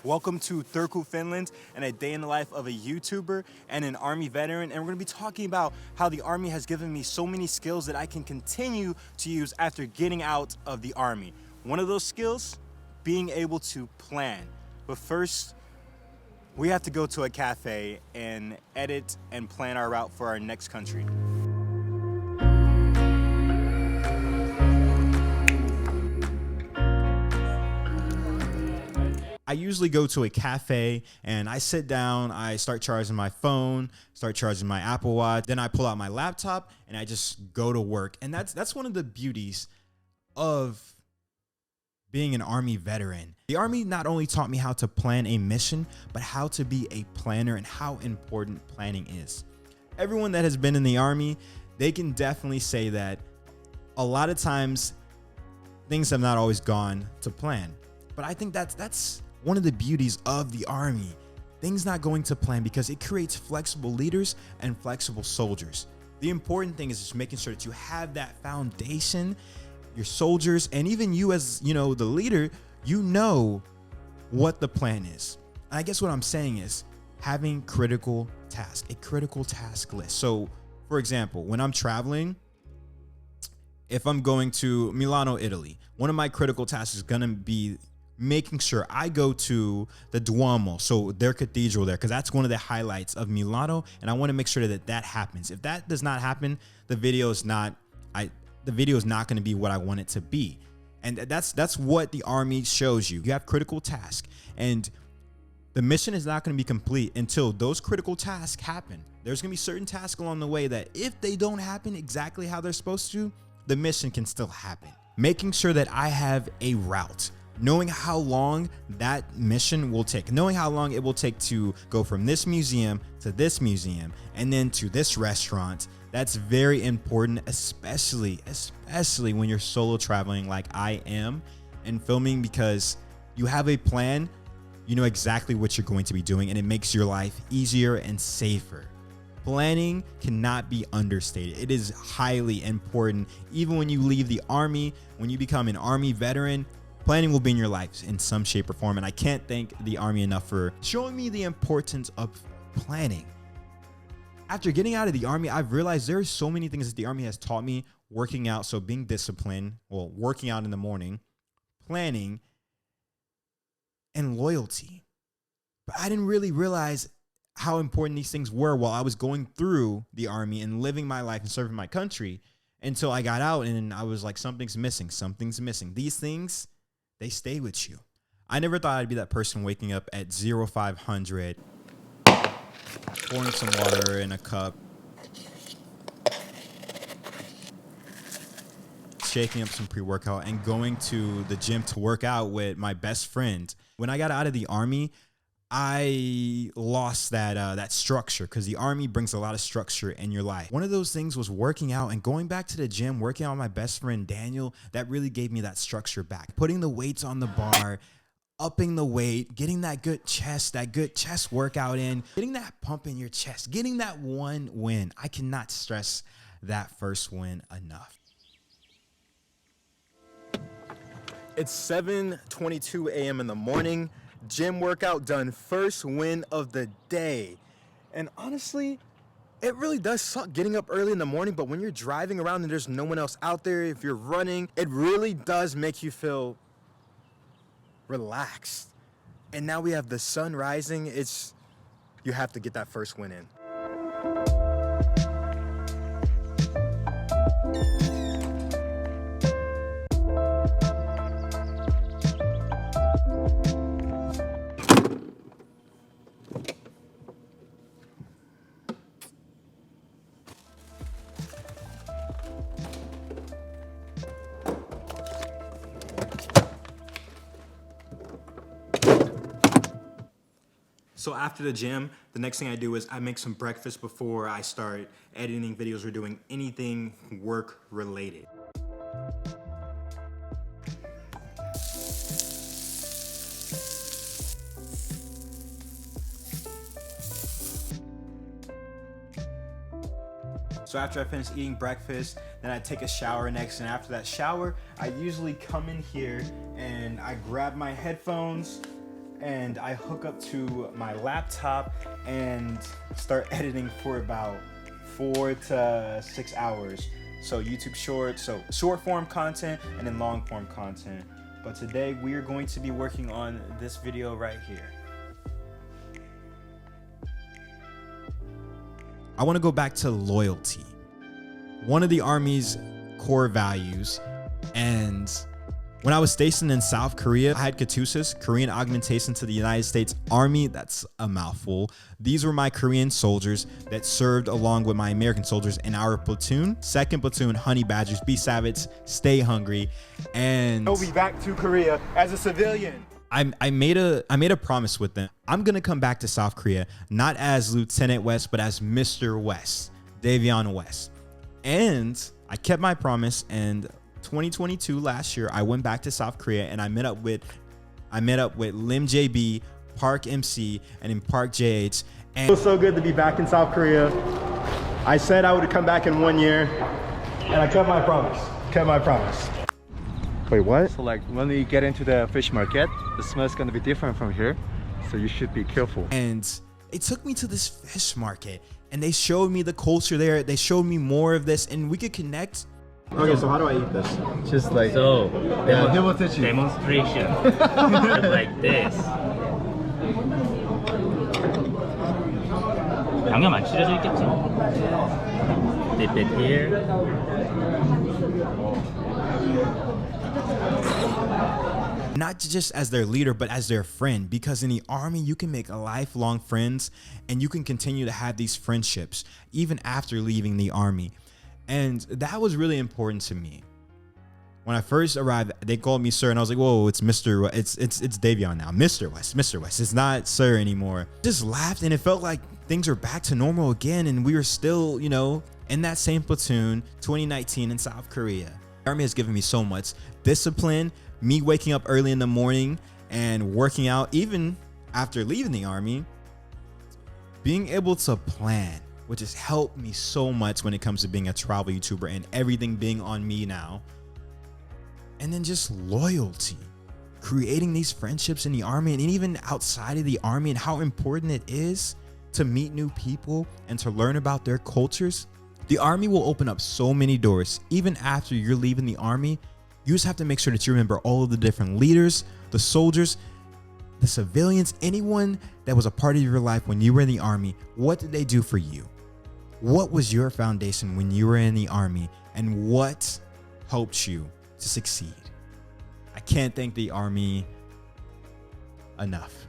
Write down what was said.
Welcome to Turku, Finland, and a day in the life of a YouTuber and an Army veteran. And we're gonna be talking about how the Army has given me so many skills that I can continue to use after getting out of the Army. One of those skills, being able to plan. But first, we have to go to a cafe and edit and plan our route for our next country. I usually go to a cafe and I sit down, I start charging my phone, start charging my Apple Watch, then I pull out my laptop and I just go to work. And that's one of the beauties of being an Army veteran. The Army not only taught me how to plan a mission, but how to be a planner and how important planning is. Everyone that has been in the Army, they can definitely say that a lot of times things have not always gone to plan. But I think that's one of the beauties of the Army. Things not going to plan because it creates flexible leaders and flexible soldiers. The important thing is just making sure that you have that foundation, your soldiers, and even you as, the leader, you know what the plan is. And I guess what I'm saying is having a critical task list. So for example, when I'm traveling, if I'm going to Milano, Italy, one of my critical tasks is going to be making sure I go to the Duomo, so their cathedral there, because that's one of the highlights of Milano, and I want to make sure that that happens. If that does not happen, the video is not going to be what I want it to be. And that's what the Army shows you. You have critical tasks, and the mission is not going to be complete until those critical tasks happen. There's going to be certain tasks along the way that if they don't happen exactly how they're supposed to, the mission can still happen. Making sure that I have a route, knowing how long that mission will take, knowing how long it will take to go from this museum to this museum and then to this restaurant. That's very important, especially when you're solo traveling like I am and filming, because you have a plan, you know exactly what you're going to be doing, and it makes your life easier and safer. Planning cannot be understated. It is highly important. Even when you leave the Army, when you become an Army veteran, planning will be in your life in some shape or form. And I can't thank the Army enough for showing me the importance of planning. After getting out of the Army, I've realized there are so many things that the Army has taught me. Working out, so being disciplined, working out in the morning, planning, and loyalty. But I didn't really realize how important these things were while I was going through the Army and living my life and serving my country, until I got out and I was like, something's missing. These things, they stay with you. I never thought I'd be that person waking up at 0500, pouring some water in a cup, shaking up some pre-workout, and going to the gym to work out with my best friend. When I got out of the Army, I lost that structure, because the Army brings a lot of structure in your life. One of those things was working out and going back to the gym, working out with my best friend Daniel. That really gave me that structure back. Putting the weights on the bar, upping the weight, getting that good chest workout in, getting that pump in your chest, getting that one win. I cannot stress that first win enough. It's 7:22 a.m. in the morning. Gym workout done, first win of the day. And honestly, it really does suck getting up early in the morning, but when you're driving around and there's no one else out there, if you're running, it really does make you feel relaxed. And now we have the sun rising. You have to get that first win in. So after the gym, the next thing I do is I make some breakfast before I start editing videos or doing anything work related. So after I finish eating breakfast, then I take a shower next, and after that shower, I usually come in here and I grab my headphones and I hook up to my laptop and start editing for about 4 to 6 hours. So YouTube Shorts, so short form content and then long form content. But today we are going to be working on this video right here. I want to go back to loyalty, one of the Army's core values. And when I was stationed in South Korea, I had KATUSAs, Korean augmentation to the United States Army. That's a mouthful. These were my Korean soldiers that served along with my American soldiers in our platoon. 2nd Platoon, Honey Badgers, be savage, stay hungry. And I'll be back to Korea as a civilian. I made a promise with them. I'm gonna come back to South Korea, not as Lieutenant West, but as Mr. West, Davion West. And I kept my promise, and 2022 last year, I went back to South Korea and I met up with Lim JB, Park MC, and in Park JH. And It feels so good to be back in South Korea. I said I would come back in 1 year, and I kept my promise. Wait, what? So like when we get into the fish market, the smell is gonna be different from here, so you should be careful. And it took me to this fish market and they showed me the culture there. They showed me more of this and we could connect. Okay, so how do I eat this? Just like So, demonstration. like this. 양념 안 칠해져 있겠지? Dip it here. Not just as their leader, but as their friend, because in the Army, you can make lifelong friends and you can continue to have these friendships even after leaving the Army. And that was really important to me. When I first arrived, they called me sir, and I was like, whoa, it's Mr. It's Davion now. Mr. West. It's not sir anymore. Just laughed, and it felt like things were back to normal again, and we were still, you know, in that same platoon, 2019 in South Korea. The Army has given me so much discipline, me waking up early in the morning and working out, even after leaving the Army, being able to plan, which has helped me so much when it comes to being a travel YouTuber and everything being on me now. And then just loyalty, creating these friendships in the Army and even outside of the Army, and how important it is to meet new people and to learn about their cultures. The Army will open up so many doors. Even after you're leaving the Army, you just have to make sure that you remember all of the different leaders, the soldiers, the civilians, anyone that was a part of your life when you were in the Army. What did they do for you? What was your foundation when you were in the Army, and what helped you to succeed? I can't thank the Army enough.